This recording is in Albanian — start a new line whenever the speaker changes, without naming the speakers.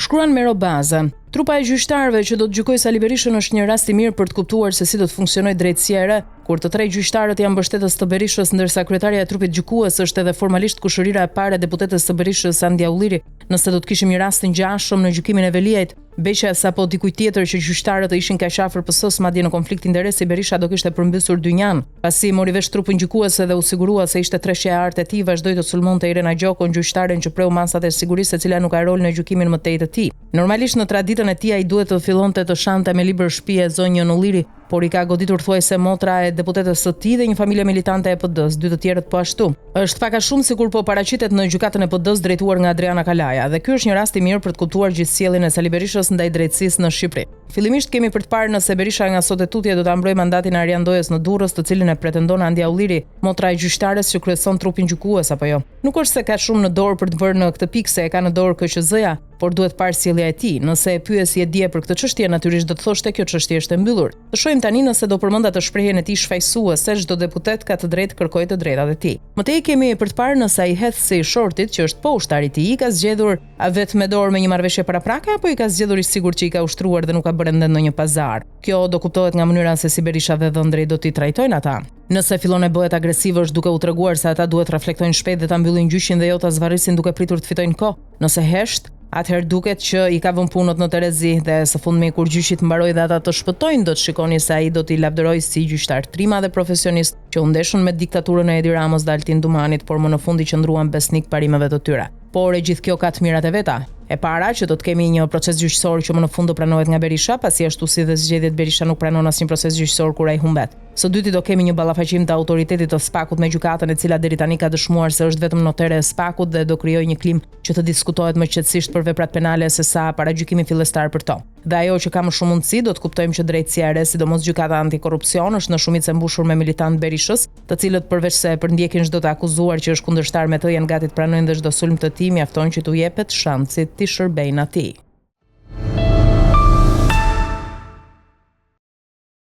Shkruan Mero Baza. Trupa e gjyqtarëve që do të gjykojë Sali Berishën është një rast i mirë për të kuptuar se si do të funksionojë drejtësia e re, kur të tre gjyqtarët janë mbështetës të Berishës, ndërsa kryetaria e trupit gjykues është edhe formalisht kushërira e parë e deputetës së Berishës Sandia Ulliri. Nëse do të kishim një rast të ngjashëm në gjykimin e Veliajt, Beqa sapo dikujt tjetër që gjyqtarët ishin kaq afër PS-s, madje në konflikt interesi, Berisha do kishte përmbysur dynjan. Pasi mori vesh trupin gjykuese dhe u sigurua se ishte treshja e artë e tij, vazhdoi të sulmonte Irena Gjokon, gjyqtaren që preu masat e sigurisë, e cila nuk ka rol në gjykimin më tej të tij. Normalisht në traditën e tij ai duhet të fillonte të shante me libër shtëpie zonjën Ulliri, por i ka goditur thuajse motra e deputetës së tij dhe një familje militante e PD-s, dy të tjerët po ashtu. Është pak a shumë sikur po paraqitet në gjykatën e PD-s drejtuar nga Adriana Kalaja, dhe ky është një rast i mirë për të kuptuar gjithësjelljen e Sali Berishës ndaj drejtësisë në Shqipëri. Fillimisht kemi për të parë nëse Berisha nga sot e tutje do ta mbrojë mandatin e Arjan Dojës në Durrës, të cilin e pretendon Andia Ulliri, motra e gjyqtares që kryeson trupin gjykues apo jo. Nuk është se ka shumë në dorë për të vërë në këtë pikë, se e ka në dorë KQZ-ja, por duhet parë sjellja e tij. Nëse e pyes si e dje për këtë çështje, natyrisht do të thoshte kjo çështje është e mbyllur. Të shohim tani nëse do përmend atë shprehjen e tij shfaqësuese, çdo deputet ka të drejtë kërkojë të drejtat e tij. Më tej kemi për të parë nëse ai hedhësi i Shortit, që është poshtar i tij, i ka zgjedhur vetëm me dorë me një marrëveshje paraprake, apo i ka zgjedhur i sigurt që i ka ushtruar dhe nuk ka bërë ende në një pazar. Kjo do kuptohet nga mënyra se si Berisha dhe dhëndrej do t'i trajtojnë ata. Nëse fillon e bëhet agresiv, është duke u treguar se ata duhet reflektojnë shpejt dhe ta mbyllin gjyqin dhe jo ta zvarrisin duke pritur të fitojnë kohë. Nëse hesht, atëherë duket që i ka vënë punët në Terezi, dhe së fundmi kur gjyqi të mbarojë dhe ata të shpëtojnë, do të shikoni se ai do t'i lavdërojë si gjyqtar trima dhe profesionist që u ndeshën me diktaturën e Edi Ramës dhe Altin Dumanit, por më në fund i qëndruan besnik parimeve të tyre. Por e gjithë kjo ka të mirat e veta. E para që do të kemi një proces gjyqësor që më në fund do pranohet nga Berisha, pasi ashtu si dhe zgjedhjet Berisha nuk pranon asnjë proces gjyqësor kur ai humbet. Së dyti do kemi një ballafaqim të autoritetit të Spakut me gjykatën, e cila deri tani ka dëshmuar se është vetëm notere e Spakut dhe do krijojë një klim që të diskutohet më qetësisht për veprat penale se sa paragjykimi fillestar për to. Dhe ajo që ka më shumë mundësi, do të kuptojmë që drejtësia e re, sidomos gjykata antikorrupsion, është në shumicë mbushur me militantë Berishës, të cilët përveç se përndjekin çdo të akuzuar që është kundërshtar me të, janë gati të pranojnë dhe çdo sulm të tij, mjafton që t'u jepet shansi të shërbejnë atij.